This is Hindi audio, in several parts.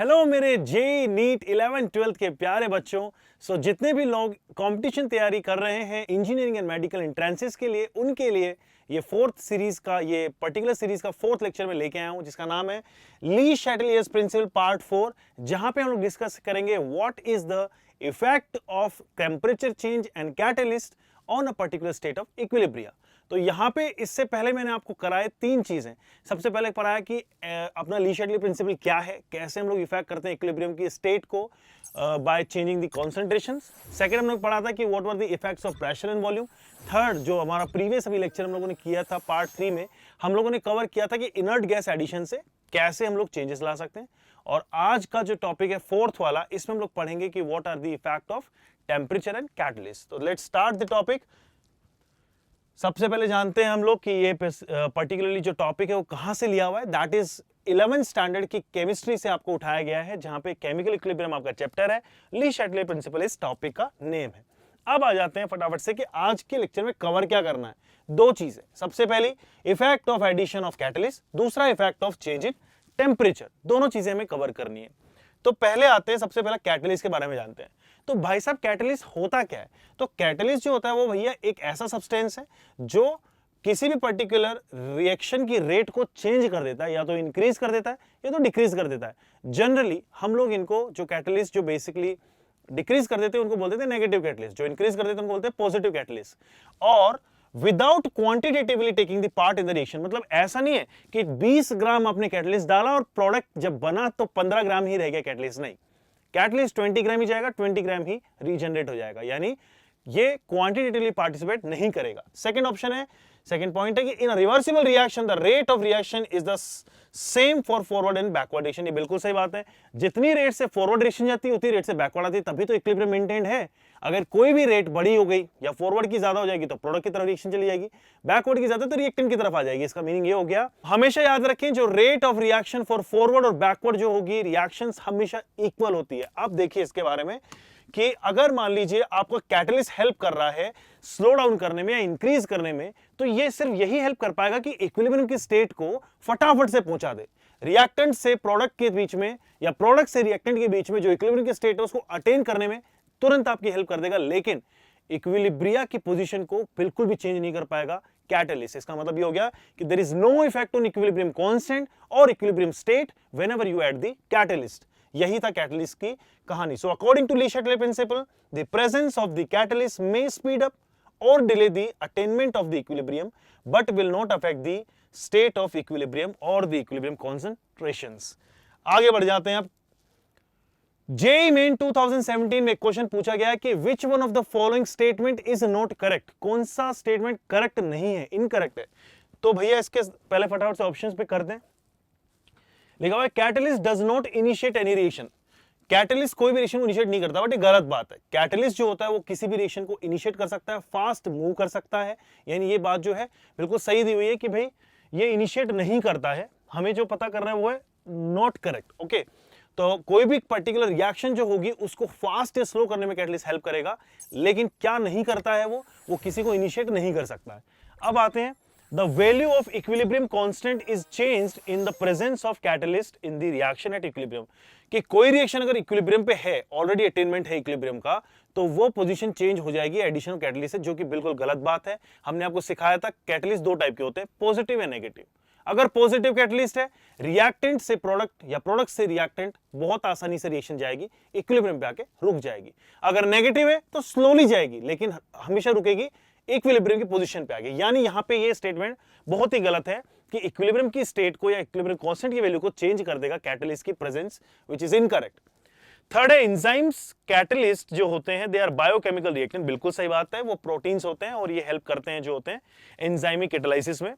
हेलो मेरे जे नीट 11 12 के प्यारे बच्चों। जितने भी लोग कंपटीशन तैयारी कर रहे हैं इंजीनियरिंग एंड मेडिकल एंट्रेंसेस के लिए, उनके लिए ये फोर्थ सीरीज का, ये पर्टिकुलर सीरीज का फोर्थ लेक्चर में लेके आया हूं, जिसका नाम है ली शैटेलियर्स प्रिंसिपल पार्ट 4, जहां पे हम लोग डिस्कस करेंगे what is the effect of temperature change and catalyst on a particular state of equilibria. तो यहाँ पे इससे पहले मैंने आपको कराए तीन चीजें। सबसे पहले पढ़ाया कि अपना ली शैटली प्रिंसिपल क्या है, कैसे हम लोग इफेक्ट करते हैं इक्विलिब्रियम की स्टेट को by changing the concentrations. Second हम लोग पढ़ा था कि what were the effects of pressure and volume. Third, जो हमारा प्रीवियस अभी लेक्चर हम लोगों ने किया था पार्ट 3 में, हम लोगों ने कवर किया था कि इनर्ट गैस एडिशन से कैसे हम लोग चेंजेस ला सकते हैं। और आज का जो टॉपिक है फोर्थ वाला, इसमें हम लोग पढ़ेंगे कि what are the effect of temperature and catalyst. तो लेट्स स्टार्ट द टॉपिक। सबसे पहले जानते हैं हम लोग कि ये पर्टिकुलरली जो टॉपिक है वो कहां से लिया हुआ है। दैट इज 11th स्टैंडर्ड की केमिस्ट्री से आपको उठाया गया है, जहां पे केमिकल इक्विलिब्रियम आपका चैप्टर है। ली शैटले प्रिंसिपल इस टॉपिक का नेम है। अब आ जाते हैं फटाफट से कि आज के लेक्चर में कवर क्या करना है। दो चीजें, सबसे पहली effect of addition of catalyst, दूसरा effect of change in temperature. दोनों चीजें हमें कवर करनी है। तो पहले आते हैं, सबसे पहले कैटलिस्ट के बारे में जानते हैं। तो भाई साहब कैटलिस्ट होता क्या है? तो कैटलिस्ट जो होता है वो भैया एक ऐसा सब्सटेंस है जो किसी भी पर्टिकुलर रिएक्शन की रेट को चेंज कर देता है, या तो इंक्रीज कर देता है या तो डिक्रीज कर देता है। जनरली हम लोग इनको जो कैटलिस्ट जो बेसिकली डिक्रीज कर देते हैं उनको बोलते हैं नेगेटिव कैटलिस्ट, जो इंक्रीज कर देते हैं उनको बोलते हैं पॉजिटिव कैटलिस्ट। और without quantitatively taking the part in the reaction, मतलब ऐसा नहीं है कि 20 ग्राम आपने कैटलिस्ट डाला और प्रोडक्ट जब बना तो 15 ग्राम ही रह गया कैटलिस्ट। नहीं, कैटलिस्ट 20 ग्राम ही जाएगा, 20 ग्राम ही रीजनरेट हो जाएगा, यानी ये क्वांटिटेटिवली पार्टिसिपेट नहीं करेगा। सेकंड ऑप्शन है, सेकंड पॉइंट है कि इन reversible reaction the rate of reaction is the same for forward and backward reaction. ये बिल्कुल सही बात है। जितनी रेट से फॉरवर्ड रिएक्शन जाती है उतनी रेट से बैकवर्ड आती है, तभी तो इक्विलिब्रियम मेंटेन्ड है। अगर कोई भी रेट बड़ी हो गई या फॉरवर्ड की ज्यादा हो जाएगी तो प्रोडक्ट की तरफ रिएक्शन चली जाएगी, बैकवर्ड की ज्यादा तो रिएक्टेंट की तरफ आ जाएगी। इसका मीनिंग ये हो गया, हमेशा याद रखें जो rate of reaction for forward और बैकवर्ड जो होगी, रिएक्शंस हमेशा इक्वल होती है। अब देखिए इसके बारे में कि अगर मान लीजिए आपको कैटलिस्ट हेल्प कर रहा है स्लो डाउन करने में या इंक्रीज करने में, तो ये सिर्फ यही हेल्प कर पाएगा कि इक्विलिब्रियम की स्टेट को फटाफट से पहुंचा दे। रिएक्टेंट से प्रोडक्ट के बीच में या प्रोडक्ट से रिएक्टेंट के बीच में जो इक्विलिब्रियम की स्टेट है उसको अटेन करने में तुरंत आपकी हेल्प कर देगा, लेकिन इक्विलिब्रिया की पोजीशन को बिल्कुल भी चेंज नहीं कर पाएगा कैटलिस्ट। इसका मतलब ये हो गया कि there is no effect on equilibrium constant और equilibrium state whenever you add the catalyst. यही था कैटलिस्ट की कहानी। So according to Le Chatelier principle, the presence of the catalyst may speed up or delay the attainment of the equilibrium but will not affect the state of equilibrium और द इक्विलिब्रियम कॉन्सेंट्रेशंस। आगे बढ़ जाते हैं अब। जेईई मेन 2017 में क्वेश्चन पूछा गया कि which one of the following statement is not correct. कौन सा स्टेटमेंट करेक्ट नहीं है, इनकरेक्ट है? तो भैया इसके पहले फटाफट से ऑप्शंस पे कर दें। लिखा हुआ है catalyst does not initiate any reaction. Catalyst कोई भी रिएक्शन को इनिशिएट नहीं करता, बट ये गलत बात है। कैटलिस्ट जो होता है वो किसी भी रिएक्शन को इनिशिएट कर सकता है, फास्ट मूव कर सकता है, यानी ये बात जो है बिल्कुल सही दी हुई है कि भाई ये इनिशिएट नहीं करता है। हमें जो पता करना है वो है नॉट करेक्ट। ओके, तो कोई भी पर्टिकुलर रिएक्शन जो होगी उसको फास्ट या स्लो करने में कैटलिस्ट हेल्प करेगा, लेकिन क्या नहीं करता है वो किसी को इनिशिएट नहीं कर सकता है। अब आते हैं, the value of equilibrium constant is changed in the presence of catalyst in the reaction at equilibrium। कि कोई रिएक्शन अगर इक्विलिब्रियम पे है, ऑलरेडी अटेनमेंट है इक्विलिब्रियम का, तो वो पोजीशन चेंज हो जाएगी एडिशन ऑफ कैटलिस्ट से, जो कि बिल्कुल गलत बात है। हमने आपको सिखाया था कैटलिस्ट दो टाइप के होते हैं, पॉजिटिव या नेगेटिव। अगर पॉजिटिव कैटलिस्ट है, रिएक्टेंट से प्रोडक्ट या प्रोडक्ट से रिएक्टेंट बहुत आसानी से रिएक्शन जाएगी, इक्विलिब्रियम पे आके रुक जाएगी। अगर नेगेटिव है तो स्लोली जाएगी, लेकिन हमेशा रुकेगी इक्विलिब्रियम की पोजीशन पे आगे। यानी यहां पे ये स्टेटमेंट बहुत ही गलत है कि इक्विलिब्रियम की स्टेट को या इक्विलिब्रियम कांस्टेंट की वैल्यू को चेंज कर देगा कैटलिस्ट की presence, which is incorrect. Third है एंजाइम्स कैटलिस्ट जो होते हैं दे आर बायोकेमिकल रिएक्टेंट। बिल्कुल सही बात है, वो प्रोटीन्स होते हैं और ये हेल्प करते हैं जो होते हैं एंजाइमिक कैटालिसिस में।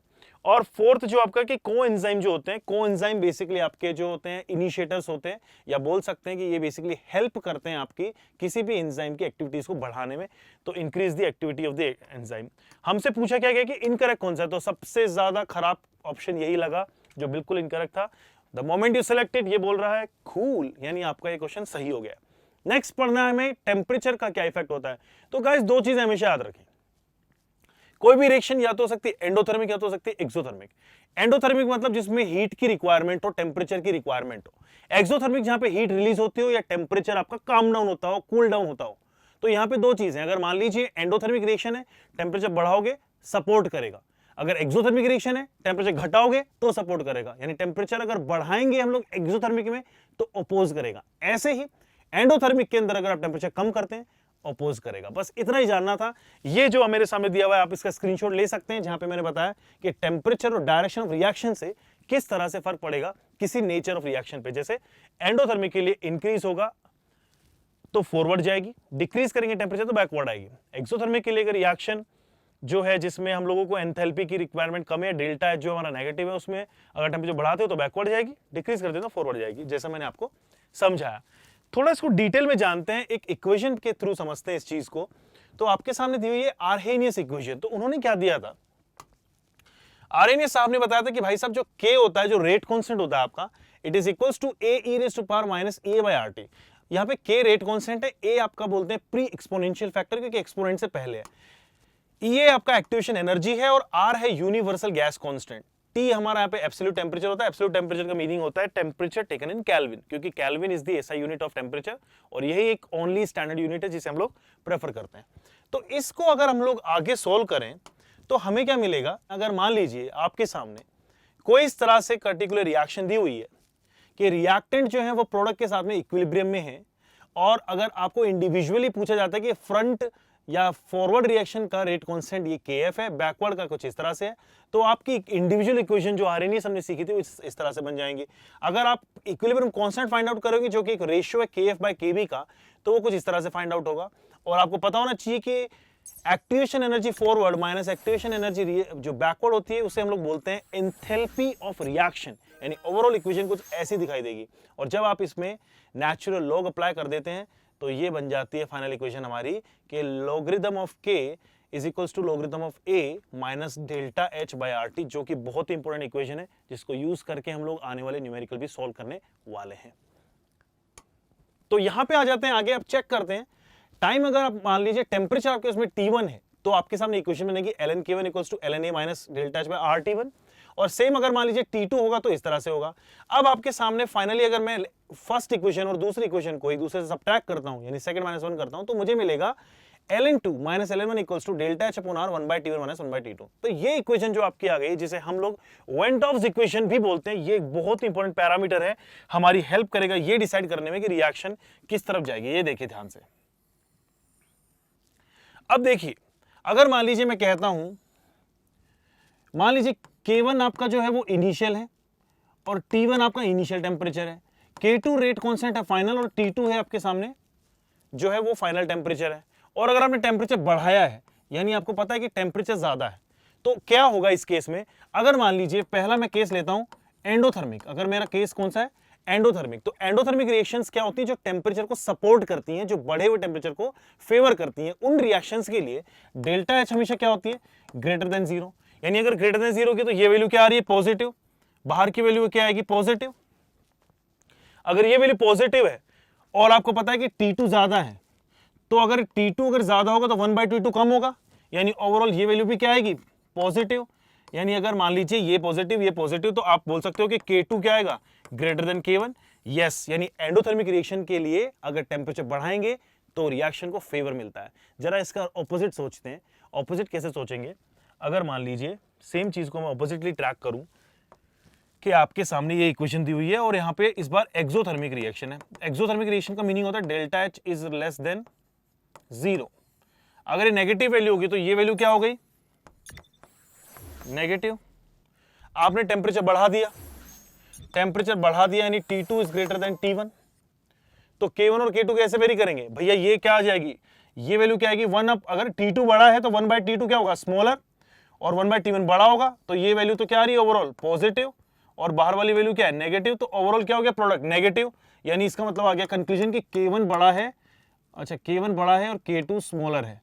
और फोर्थ जो आपका कि कोएंजाइम जो होते हैं, कोएंजाइम बेसिकली आपके जो होते हैं इनिशिएटर्स होते हैं, या बोल सकते हैं कि ये बेसिकली हेल्प करते हैं आपकी किसी भी एंजाइम की एक्टिविटीज को बढ़ाने में, तो increase the activity of the enzyme. हमसे पूछा क्या गया कि इनकरेक्ट कौन सा है, तो सबसे ज्यादा खराब ऑप्शन यही लगा जो बिल्कुल इनकरेक्ट था। द मोमेंट यू सिलेक्टेड ये बोल रहा है कूल, यानी आपका ये क्वेश्चन सही हो गया। नेक्स्ट पढ़ना है हमें टेम्परेचर का क्या इफेक्ट होता है। तो गाइस दो चीजें हमेशा याद रखें, कोई भी रिएक्शन या तो हो सकती है एंडोथर्मिक या तो हो सकती है एक्सोथर्मिक। एंडोथर्मिक मतलब जिसमें हीट की रिक्वायरमेंट हो, टेम्परेचर की रिक्वायरमेंट हो। एक्सोथर्मिक जहां पे हीट रिलीज होती हो या टेम्परेचर आपका काम डाउन होता हो, कूल डाउन होता हो। तो यहाँ पे दो चीजें, अगर मान लीजिए एंडोथर्मिक रिएक्शन है, टेम्परेचर बढ़ाओगे सपोर्ट करेगा। अगर एक्सोथर्मिक रिएक्शन है, टेम्परेचर घटाओगे तो सपोर्ट करेगा। यानी टेम्परेचर अगर बढ़ाएंगे हम लोग एक्सोथर्मिक में तो अपोज करेगा। ऐसे ही एंडोथर्मिक के अंदर अगर आप टेम्परेचर कम करते हैं अपोज करेगा। बस इतना ही जानना था। ये जो मेरे सामने दिया हुआ है आप इसका स्क्रीनशॉट ले सकते हैं, जहां पे मैंने बताया कि टेम्परेचर और डायरेक्शन ऑफ रिएक्शन से किस तरह से फर्क पड़ेगा किसी नेचर ऑफ रिएक्शन पे। जैसे एंडोथर्मिक के लिए इंक्रीज होगा तो फॉरवर्ड जाएगी, डिक्रीज करेंगे टेम्परेचर तो बैकवर्ड आएगी। एक्सोथर्मिक के लिए अगर रिएक्शन जो है जिसमें हम लोगों को एंथैल्पी की रिक्वायरमेंट कम है, डेल्टा एच जो हमारा नेगेटिव है, उसमें अगर टेम्परेचर बढ़ाते हो तो बैकवर्ड जाएगी, डिक्रीज करते हो तो फॉरवर्ड जाएगी, जैसा मैंने आपको समझाया। थोड़ा इसको डिटेल में जानते हैं, एक इक्वेशन के थ्रू समझते हैं इस चीज को। तो आपके सामने दी हुई है आर्हेनियस इक्वेशन। तो उन्होंने क्या दिया था, आर्हेनियस साहब ने बताया था कि भाई साहब जो k होता है, जो रेट कांस्टेंट होता है आपका, it is equals to a e raise to power minus a by RT। यहाँ पे k रेट कांस्टेंट है, a आपका बोलते हैं प्री एक्सपोनेंशियल फैक्टर क्योंकि एक्सपोनेंट से पहले है, ये आपका एक्टिवेशन एनर्जी है, और R है यूनिवर्सल गैस कांस्टेंट, T हमारा यहाँ पे एब्सोल्यूट टेम्परेचर होता है। एब्सोल्यूट टेम्परेचर का मीनिंग होता है टेम्परेचर टेकन इन केल्विन, क्योंकि kelvin is the SI unit of temperature और यही एक ओनली स्टैंडर्ड यूनिट है जिसे हम लोग प्रेफर करते हैं। तो इसको अगर हम लोग आगे सोल्व करें तो हमें क्या मिलेगा, अगर मान लीजिए आपके सामने कोई इस तरह से पर्टिकुलर रिएक्शन दी हुई है कि रिएक्टेंट जो है वो प्रोडक्ट के साथ में इक्विलिब्रियम में है, और अगर आपको इंडिविजुअली पूछा जाता है कि फ्रंट या फॉरवर्ड रिएक्शन का रेट कांस्टेंट ये Kf है, बैकवर्ड का कुछ इस तरह से है, तो आपकी इंडिविजुअल इक्वेशन जो आर्हेनियस हमने सीखी थी वो इस तरह से बन जाएंगी। अगर आप इक्विलिब्रियम कांस्टेंट फाइंड आउट करोगे जो कि एक रेशियो है Kf बाय Kb का, तो वो कुछ इस तरह से फाइंड आउट होगा। और आपको पता होना चाहिए कि activation energy forward minus activation energy जो बैकवर्ड होती है उसे हम लोग बोलते हैं एंथैल्पी ऑफ रिएक्शन। यानी ओवरऑल इक्वेशन कुछ ऐसी दिखाई देगी, और जब आप इसमें नेचुरल लॉग अप्लाई कर देते हैं तो ये बन जाती है फाइनल इक्वेशन हमारी कि logarithm of k is equals to logarithm of a minus delta h by RT, जो कि बहुत ही इंपॉर्टेंट इक्वेशन है जिसको यूज करके हम लोग आने वाले न्यूमेरिकल भी सॉल्व करने वाले हैं। तो यहां पे आ जाते हैं आगे, आप चेक करते हैं टाइम। अगर आप मान लीजिए टेम्परेचर आपके उसमें T1 है तो आपके सामने इक्वेशन बनेगी ln K1 equals to ln A minus delta h by RT1, और सेम अगर मान लीजिए T2 होगा तो इस तरह से होगा। अब आपके सामने फाइनली अगर मैं फर्स्ट इक्वेशन और दूसरी इक्वेशन को एक दूसरे से सब्ट्रैक्ट करता हूं, यानी सेकंड माइनस 1 करता हूं, तो मुझे मिलेगा ln2 minus ln1 equals to delta h upon r 1/T1 minus 1/T2। तो ये इक्वेशन जो आपकी आ गई, जिसे हम लोग वेंटॉफ्स इक्वेशन भी बोलते हैं, ये एक बहुत इंपॉर्टेंट पैरामीटर है, हमारी हेल्प करेगा ये डिसाइड करने में कि रिएक्शन किस तरफ जाएगी। ये देखिए ध्यान से। अब देखिए, अगर मान लीजिए मैं कहता हूं, मान लीजिए K1 आपका जो है वो इनिशियल है और T1 आपका इनिशियल टेम्परेचर है, K2 रेट कांस्टेंट है फाइनल, और T2 है आपके सामने जो है वो फाइनल टेम्परेचर है। और अगर आपने टेम्परेचर बढ़ाया है, यानी आपको पता है कि टेम्परेचर ज्यादा है, तो क्या होगा इस केस में। अगर मान लीजिए पहला मैं केस लेता हूं एंडोथर्मिक, अगर मेरा केस कौन सा है एंडोथर्मिक, तो एंडोथर्मिक रिएक्शंस क्या होती हैं, जो टेम्परेचर को सपोर्ट करती हैं, जो बढ़े हुए टेम्परेचर को फेवर करती हैं। उन रिएक्शंस के लिए डेल्टा एच हमेशा क्या होती है, ग्रेटर देन 0। यानी अगर ग्रेटर देन 0 की तो ये वैल्यू क्या आ रही है, पॉजिटिव, बाहर की वैल्यू क्या आएगी, पॉजिटिव। अगर ये वैल्यू पॉजिटिव है और आपको पता है कि T2 ज्यादा है, तो अगर T2 अगर ज्यादा होगा तो 1/T2 कम होगा, यानी ओवरऑल ये वैल्यू भी क्या आएगी, पॉजिटिव। यानी अगर मान लीजिए ये पॉजिटिव, तो आप बोल सकते हो कि K2 क्या आएगा, ग्रेटर देन K1। यस, यानी एंडोथर्मिक रिएक्शन के लिए अगर टेम्परेचर बढ़ाएंगे तो रिएक्शन को फेवर मिलता है। जरा इसका ऑपोजिट सोचते हैं। ऑपोजिट कैसे सोचेंगे, अगर मान लीजिए सेम चीज को मैं ऑपोजिटली ट्रैक करूं कि आपके सामने ये इक्वेशन दी हुई है और यहाँ पे इस बार एक्सोथर्मिक रिएक्शन है। एक्सोथर्मिक रिएक्शन का मीनिंग होता है delta H is less than 0। अगर ये नेगेटिव वैल्यू होगी तो ये वैल्यू क्या हो गई, नेगेटिव। आपने टेम्परेचर बढ़ा दिया यानी T2 is greater than T1, तो K1 और K2 कैसे वेरी करेंगे भैया, ये क्या आ जाएगी, ये वैल्यू क्या आएगी 1 अप। अगर T2 बड़ा है तो 1/T2 क्या होगा, स्मॉलर, और 1/T1 बड़ा होगा, तो ये वैल्यू तो क्या आ रही है ओवरऑल पॉजिटिव, और बाहर वाली वैल्यू क्या है, नेगेटिव। तो ओवरऑल क्या हो गया, प्रोडक्ट नेगेटिव। यानी इसका मतलब आ गया कंक्लूजन कि K1 बड़ा है, अच्छा K1 बड़ा है और K2 स्मॉलर है।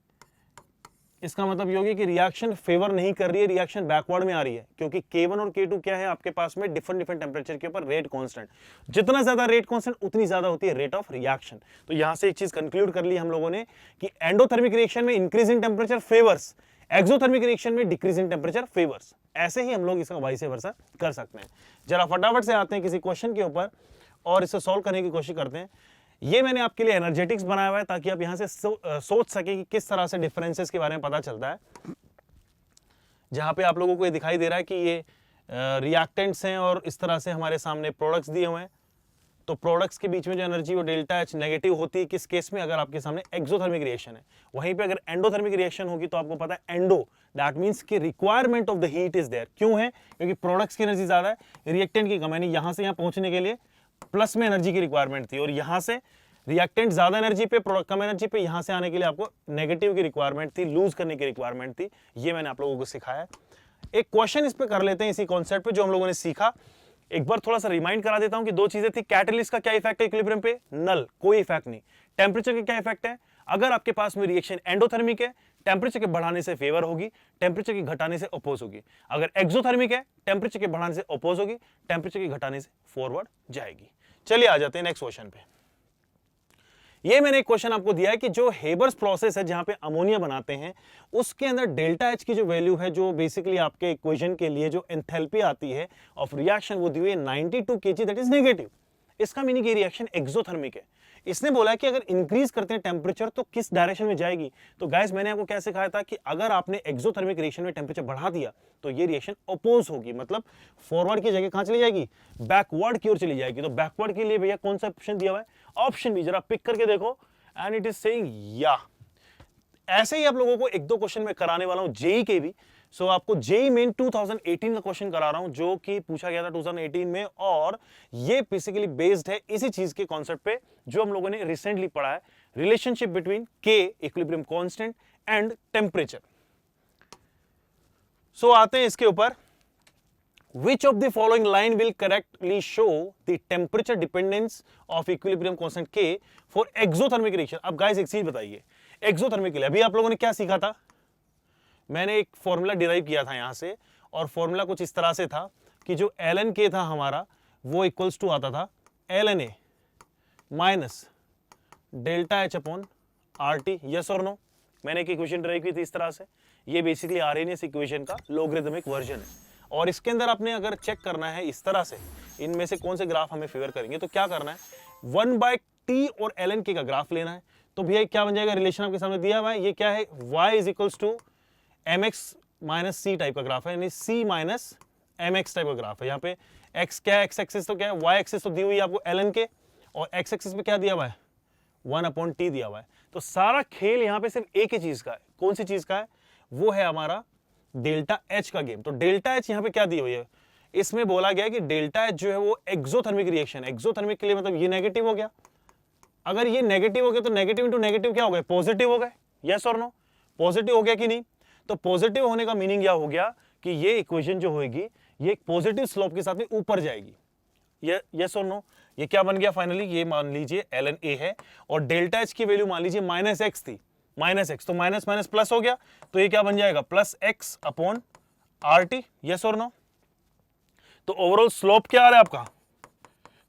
इसका मतलब ये हो गया कि रिएक्शन फेवर नहीं कर रही है, रिएक्शन बैकवर्ड में आ रही है, क्योंकि K1 और K2 क्या है आपके पास में डिफरेंट टेम्परेचर के ऊपर रेट कांस्टेंट। जितना ज्यादा रेट कांस्टेंट उतनी ज्यादा होती है रेट ऑफ रिएक्शन। तो यहां से एक चीज कंक्लूड कर ली हम लोगों ने कि एंडोथर्मिक रिएक्शन में increasing temperature favours exothermic reaction में डिक्रीज इन टेम्परेचर फेवर्स। ऐसे ही हम लोग इसका वाइस वर्सा कर सकते हैं। जरा फटाफट से आते हैं किसी क्वेश्चन के ऊपर और इसे सॉल्व करने की कोशिश करते हैं। ये मैंने आपके लिए एनर्जेटिक्स बनाया हुआ है ताकि आप यहां से सोच सके कि किस तरह से डिफरेंसेस के बारे में पता चलता है। जहां पे आप लोगों को ये दिखाई दे रहा है कि ये रिएक्टेंट्स हैं और इस तरह से हमारे सामने प्रोडक्ट्स दिए हुए हैं। तो प्रोडक्ट्स के बीच में जो एनर्जी वो डेल्टा एच नेगेटिव होती है किस केस में, अगर आपके सामने एक्सोथर्मिक रिएक्शन है। वहीं पे अगर एंडोथर्मिक रिएक्शन होगी तो आपको पता है एंडो, दैट मींस कि requirement of the heat is there. क्यों है? क्योंकि प्रोडक्ट्स की एनर्जी ज्यादा है, रिएक्टेंट की कम, यानी यहां से यहां पहुंचने के लिए प्लस में एनर्जी की रिक्वायरमेंट थी, और यहां से रिएक्टेंट ज्यादा एनर्जी पे, प्रोडक्ट कम एनर्जी पे, यहां से आने के लिए आपको नेगेटिव की रिक्वायरमेंट थी, लूज करने की रिक्वायरमेंट थी। ये मैंने आप लोगों को सिखाया। एक क्वेश्चन इस पे कर लेते हैं इसी कॉन्सेप्ट पे जो हम लोगों ने सीखा। एक बार थोड़ा सा रिमाइंड करा देता हूं कि दो चीजें थी। कैटलिस्ट का क्या इफेक्ट है इक्विलिब्रियम पे? नल, कोई इफेक्ट नहीं। टेम्परेचर का क्या इफेक्ट है? अगर आपके पास में रिएक्शन एंडोथर्मिक है, टेम्परेचर के बढ़ाने से फेवर होगी, टेम्परेचर के घटाने से अपोज होगी। अगर एक्सोथर्मिक है, टेम्परेचर के बढ़ाने से अपोज होगी, टेम्परेचर के घटाने से फॉरवर्ड जाएगी। चलिए आ जाते हैं नेक्स्ट क्वेश्चन पे। ये मैंने एक क्वेश्चन आपको दिया है कि जो हेबर्स प्रोसेस है जहां पे अमोनिया बनाते हैं, उसके अंदर डेल्टा एच की जो वैल्यू है, जो बेसिकली आपके इक्वेशन के लिए जो एंथैल्पी आती है ऑफ रिएक्शन, वो दी हुई है 92 kg, दैट इज नेगेटिव। इसका मीनिंग ये रिएक्शन एक्सोथर्मिक है। इसने बोला कि अगर इंक्रीज करते हैं टेम्परेचर तो किस डायरेक्शन में जाएगी। तो गाइस मैंने आपको क्या सिखाया था कि अगर आपने एक्सोथर्मिक रिएक्शन में टेम्परेचर बढ़ा दिया तो ये रिएक्शन अपोज होगी, मतलब फॉरवर्ड की जगह कहां चली जाएगी? बैकवर्ड की ओर चली जाएगी। तो बैकवर्ड के लिए भैया कौन सा ऑप्शन दिया हुआ है? Option B. जरा पिक करके देखो, एंड इट इज सेइंग या। ऐसे ही आप लोगों को एक दो क्वेश्चन में कराने वाला हूं जेई के भी। सो आपको जेई मेन 2018 का क्वेश्चन करा रहा हूं जो कि पूछा गया था 2018 में, और ये बेसिकली बेस्ड है इसी चीज के कॉन्सेप्ट पे जो हम लोगों ने रिसेंटली पढ़ा है, रिलेशनशिप बिटवीन के इक्विलिब्रियम कांस्टेंट एंड टेम्परेचर। सो आते हैं इसके ऊपर। Which of the following line will correctly show the temperature dependence of equilibrium constant K for exothermic reaction? अब गाइस एक चीज बताइए, एक्सोथर्मिक के लिए अभी आप लोगों ने क्या सीखा था? मैंने एक फॉर्मूला डिराइव किया था यहां से, और फॉर्मूला कुछ इस तरह से था कि जो ln K था हमारा, वो इक्वल्स टू आता था ln A minus delta H upon RT। Yes और नो? मैंने एक इक्वेशन डिराइव की थी इस तरह से। ये बेसिकली आरएनएस इक्वेशन का लॉगरिथमिक वर्जन है, और इसके अंदर आपने अगर चेक करना है इस तरह से, इनमें से कौन से ग्राफ हमें फेवर करेंगे, तो क्या करना है, 1/t और ln K का ग्राफ लेना है। तो भैया क्या बन जाएगा? रिलेशन आपके सामने दिया हुआ है, ये क्या है? y is equals to mx minus C type का ग्राफ है, यानी c माइनस mx टाइप का ग्राफ है। यहाँ पे x क्या है? x एक्सिस तो क्या है? y एक्सिस तो दी हुई है आपको ln K, और x एक्सिस पे क्या दिया हुआ है? 1/t दिया हुआ है। तो सारा खेल यहाँ पे सिर्फ एक ही चीज का है। कौन सी चीज का है? वो है हमारा डेल्टा एच का गेम। तो डेल्टा एच यहाँ पे क्या दी हुई है? इसमें बोला गया कि डेल्टा एच जो है वो एक्सोथर्मिक रिएक्शन, एक्सोथर्मिक के लिए मतलब ये नेगेटिव हो गया। अगर ये नेगेटिव हो गया तो नेगेटिव इंटू नेगेटिव क्या हो गए? पॉजिटिव हो गए। यस और नो? पॉजिटिव हो गया कि नहीं? तो पॉजिटिव होने का मीनिंग क्या हो गया कि ये इक्वेशन जो होगी ये एक पॉजिटिव स्लोप के साथ में ऊपर जाएगी। यस और नो? ये क्या बन गया फाइनली? ये मान लीजिए ln A है, और डेल्टा एच की वैल्यू मान लीजिए -x थी, -x, तो माइनस माइनस प्लस हो गया, तो ये क्या बन जाएगा? +x upon RT। यस और नो? तो ओवरऑल स्लोप क्या आ रहा है आपका?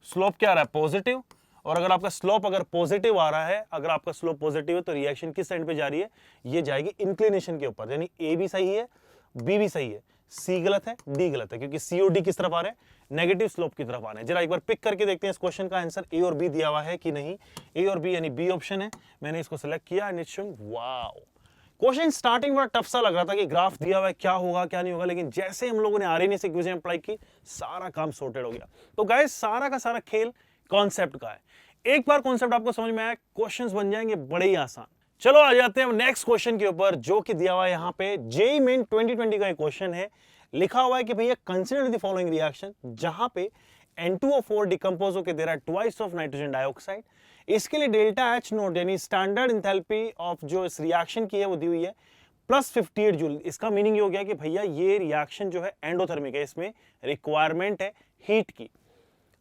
स्लोप क्या आ रहा है? पॉजिटिव। और अगर आपका स्लोप अगर पॉजिटिव आ रहा है, अगर आपका स्लोप पॉजिटिव है, तो रिएक्शन किस साइड पे जा रही है? ये जाएगी इंक्लिनेशन के ऊपर, यानी A भी सही है, B भी सही है, C गलत है, D गलत है, क्योंकि C और D किस तरफ आ रहे हैं? नेगेटिव स्लोप की तरफ आ रहे हैं। जरा एक बार पिक करके देखते हैं इस क्वेश्चन का आंसर A और B दिया हुआ है कि नहीं। A और B यानी B ऑप्शन है, मैंने इसको सिलेक्ट किया and it's showing wow. Question starting बड़ा टफ सा लग रहा था कि ग्राफ दिया हुआ है क्या होगा क्या नहीं होगा, लेकिन जैसे हम लोगों ने आरएनएस इक्वेशन अप्लाई की, सारा काम सॉर्टेड हो गया। तो गाइस सारा का सारा खेल कॉन्सेप्ट का है। एक बार कॉन्सेप्ट आपको समझ में आया, क्वेश्चंस बन जाएंगे बड़े ही आसान। चलो आ जाते हैं नेक्स्ट क्वेश्चन के ऊपर, जो कि दिया हुआ है यहाँ पे जेईई मेन 2020 का एक क्वेश्चन है। लिखा हुआ है कि भैया कंसीडर द फॉलोइंग रिएक्शन, जहां पे N2O4 डिकम्पोज होकर दे रहा है ट्वाइस ऑफ नाइट्रोजन डाइऑक्साइड। इसके लिए डेल्टा एच नोट यानी स्टैंडर्ड एंथैल्पी ऑफ जो इस रिएक्शन की है वो दी हुई है +58 जूल। इसका मीनिंग ये हो गया कि भैया ये रिएक्शन जो है एंडोथर्मिक है, इसमें रिक्वायरमेंट है हीट की।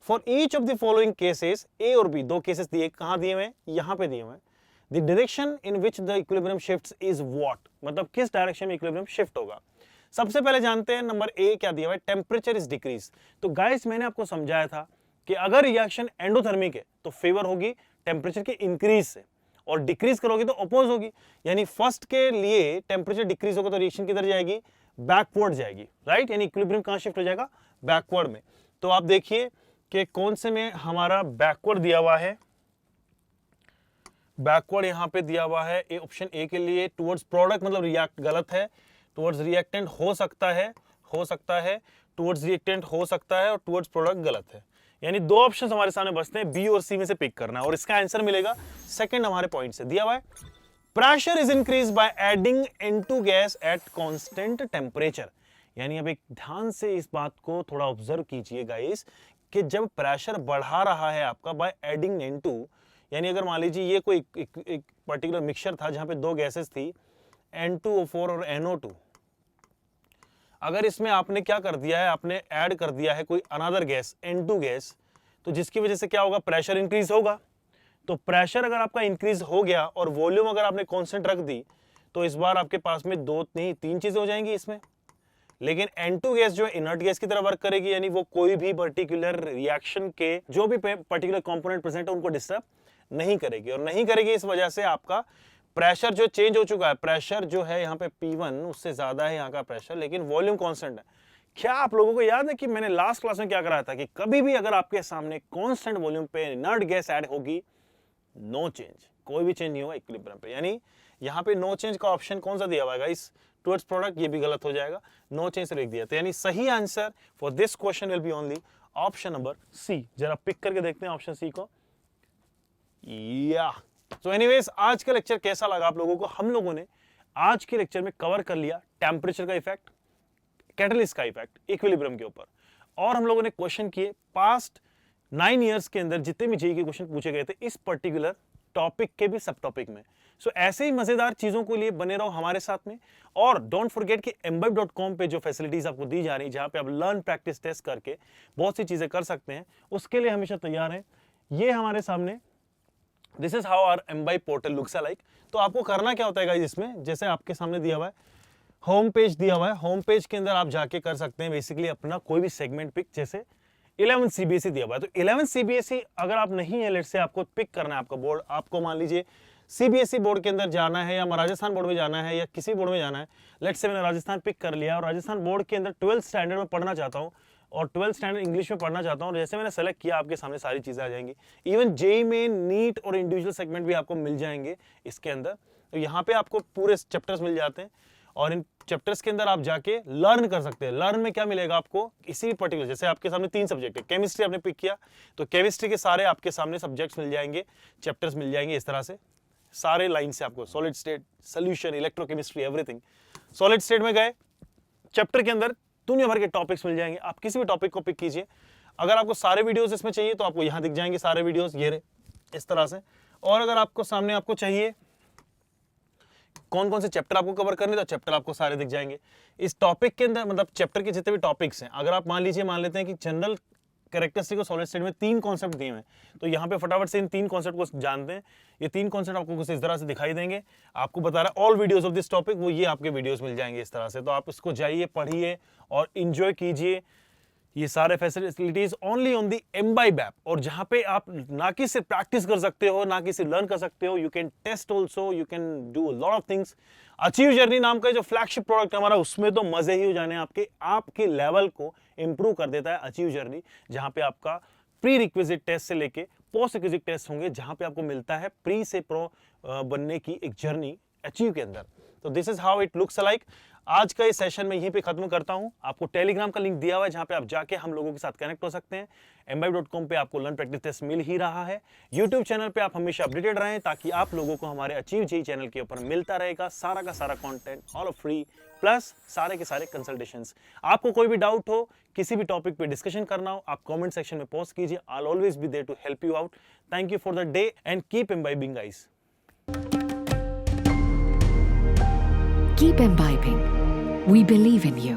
For each of the following cases, A और बी दो केसेस दिए, कहां दिए हुए हैं? यहां पे दिए हुए हैं। The direction in which the equilibrium shifts is what, मतलब किस डायरेक्शन में इक्विलिब्रियम शिफ्ट होगा। सबसे पहले जानते हैं नंबर ए क्या दिया हुआ है, टेम्परेचर इज डिक्रीज। तो गाइस मैंने आपको समझाया था कि अगर रिएक्शन एंडोथर्मिक है तो फेवर होगी टेम्परेचर के इंक्रीज से, और डिक्रीज करोगे तो अपोज होगी, यानी फर्स्ट के लिए टेम्परेचर डिक्रीज होगा तो रिएक्शन किधर जाएगी, बैकवर्ड जाएगी, राइट, यानी इक्विलिब्रियम कहां शिफ्ट हो जाएगा, बैकवर्ड में। तो आप देखिए कि कौन से में हमारा बैकवर्ड दिया हुआ है, बैकवर्ड यहां पे दिया हुआ है ऑप्शन ए के लिए टुवर्ड्स प्रोडक्ट, मतलब रिएक्ट गलत है, टुवर्ड्स रिएक्टेंट हो सकता है, टुवर्ड्स रिएक्टेंट हो सकता है, और टुवर्ड्स प्रोडक्ट गलत है। यानी दो ऑप्शन हमारे सामने बचते हैं, बी और सी में से पिक करना है, और इसका आंसर मिलेगा सेकंड हमारे पॉइंट से दिया हुआ है, pressure is increase by adding N2 gas at constant temperature. यानी अब एक ध्यान से इस बात को थोड़ा ऑब्जर्व कीजिए गाइस, कि जब प्रेशर बढ़ा रहा है आपका बाय एडिंग N2, यानी अगर मान लीजिए ये कोई एक पर्टिकुलर मिक्सचर था जहां पे दो गैसेस थी N2O4 और NO2, अगर इसमें आपने क्या कर दिया है, आपने ऐड कर दिया है कोई अनदर गैस N2 गैस, तो जिसकी वजह से क्या होगा, प्रेशर इंक्रीज होगा। तो प्रेशर अगर आपका इंक्रीज हो गया और वॉल्यूम अगर आपने कांस्टेंट रख दी, तो इस बार आपके पास में दो नहीं तीन चीजें हो जाएंगी इसमें। लेकिन N2 गैस जो है इनर्ट गैस की तरह वर्क करेगी, यानी वो कोई भी पर्टिकुलर रिएक्शन के जो भी पर्टिकुलर कंपोनेंट प्रेजेंट है उनको डिस्टर्ब नहीं करेगी, और नहीं करेगी इस वजह से आपका प्रेशर जो चेंज हो चुका है, प्रेशर जो है यहाँ पे P1 उससे ज्यादा है यहाँ का प्रेशर, लेकिन वॉल्यूम कांस्टेंट है। क्या आप लोगों को याद है कि मैंने लास्ट क्लास में क्या कराया था कि कभी भी अगर आपके सामने कांस्टेंट वॉल्यूम पे इनर्ट गैस ऐड होगी, नो चेंज, कोई भी चेंज नहीं होगा इक्विलिब्रियम पे। यानी यहाँ पे नो चेंज का ऑप्शन कौन सा दिया हुआ है गाइस, टुवर्ड्स प्रोडक्ट, ये भी गलत हो जाएगा, नो चेंज से लिख दिया। तो यानी सही answer for this question will be only option number C. जरा पिक करके देखते हैं ऑप्शन सी को। या सो एनीवेज, आज का लेक्चर कैसा लगा आप लोगों को? हम लोगों ने आज के लेक्चर में कवर कर लिया टेम्परेचर का इफेक्ट, कैटलिस्ट का इफेक्ट इक्विलिब्रियम के ऊपर, और हम लोगों ने क्वेश्चन किए पास्ट 9 इयर्स के अंदर जितने भी जेईई के क्वेश्चन पूछे गए थे इस पर्टिकुलर टॉपिक के भी सब टॉपिक में। सो ऐसे ही मजेदार चीजों के लिए बने रहो हमारे साथ में, और डोंट फॉरगेट कि mbibe.com पे जो फैसिलिटीज आपको दी जा रही है, जहां पे आप लर्न प्रैक्टिस टेस्ट करके बहुत सी चीजें कर सकते हैं, उसके लिए हमेशा तैयार है। ये हमारे सामने this is how our mbibe portal looks like. तो आपको करना क्या होता है गाइस, इसमें जैसे आपके सामने दिया हुआ है होम पेज दिया हुआ है, होम पेज के अंदर आप जाके कर सकते हैं बेसिकली अपना कोई भी सेगमेंट पिक। जैसे 11 CBSE दिया हुआ है, तो 11 CBSE अगर आप नहीं है, लेट से आपको पिक करना है आपका बोर्ड, आपको मान लीजिए CBSE बोर्ड के अंदर जाना है या राजस्थान बोर्ड में जाना है या किसी बोर्ड में जाना है। लेट से मैंने राजस्थान पिक कर लिया और राजस्थान बोर्ड के अंदर 12th स्टैंडर्ड में पढ़ना चाहता हूँ और 12th स्टैंडर्ड इंग्लिश में पढ़ना चाहता हूँ, और जैसे मैंने सेलेक्ट किया आपके सामने सारी चीजें आ जाएंगी। इवन जेईई में नीट और इंडिविजुअल सेगमेंट भी आपको मिल जाएंगे इसके अंदर। तो यहाँ पे आपको पूरे चैप्टर्स मिल जाते हैं, और इन चैप्टर्स के अंदर आप जाके लर्न कर सकते हैं। लर्न में क्या मिलेगा आपको, इसी पर्टिकुलर जैसे आपके सामने 3 सब्जेक्ट है, केमिस्ट्री आपने पिक किया तो केमिस्ट्री के सारे आपके सामने सब्जेक्ट्स मिल जाएंगे, चैप्टर्स मिल जाएंगे, इस तरह से सारे लाइन से आपको solid state, solution, electrochemistry, everything. Solid state में गए, चैप्टर के अंदर दुनिया भर के टॉपिक्स मिल जाएंगे, आप किसी भी टॉपिक को पिक कीजिए। अगर आपको सारे वीडियोस इसमें चाहिए तो आपको यहाँ दिख जाएंगे सारे वीडियोस, ये रहे इस तरह से। और अगर आपको सामने आपको चाहिए कौन कौन से चैप्टर आपको कवर करने, तो चैप्टर आपको सारे दिख जाएंगे इस टॉपिक के अंदर, मतलब चैप्टर के जितने भी टॉपिक्स हैं। अगर आप मान लेते हैं कि जनरल कैरेक्टरिस्टिक और सॉलिड स्टेट में 3 कॉन्सेप्ट दिए हैं, तो यहाँ पे फटाफट से इन 3 कॉन्सेप्ट को जानते हैं। ये 3 कॉन्सेप्ट आपको कुछ इस तरह से दिखाई देंगे, आपको बता रहा है all videos of this topic, वो ये आपके वीडियोस मिल जाएंगे इस तरह से। तो आप इसको जाइए, पढ़िए और इंजॉय कीजिए ये सारे facilities only on the mbibe app, और जहां पे आप ना कि सिर्फ प्रैक्टिस कर सकते हो, ना कि सिर्फ लर्न कर सकते हो, you can test also, you can do a lot of things. Achieve journey नाम का जो फ्लैगशिप प्रोडक्ट हमारा, उसमें तो मजे ही हो जाने, आपके लेवल को इंप्रूव कर देता है अचीव जर्नी, जहां पे आपका प्री रिक्विजिट टेस्ट से लेके पोस्ट रिक्विजिट टेस्ट होंगे, जहां पे आपको मिलता है प्री से प्रो बनने की एक जर्नी अचीव के अंदर। तो this is how it looks like. आज का ये सेशन मैं यहीं पे खत्म करता हूं। आपको टेलीग्राम का लिंक दिया हुआ है जहां पे आप जाके हम लोगों के साथ कनेक्ट हो सकते हैं। mbibe.com पे आपको लर्न प्रैक्टिस टेस्ट मिल ही रहा है। YouTube चैनल पे आप हमेशा अपडेटेड रहें ताकि आप लोगों को हमारे अचीव जेईई चैनल के ऊपर मिलता रहेगा सारा का सारा कंटेंट, ऑल फ्री, प्लस सारे के सारे कंसल्टेशंस। आपको कोई भी डाउट हो, किसी भी टॉपिक पे डिस्कशन करना हो, आप कमेंट सेक्शन में पोस्ट कीजिए। I will always be there to help you out. Thank you for the day and keep imbibing guys. Keep imbibing. We believe in you.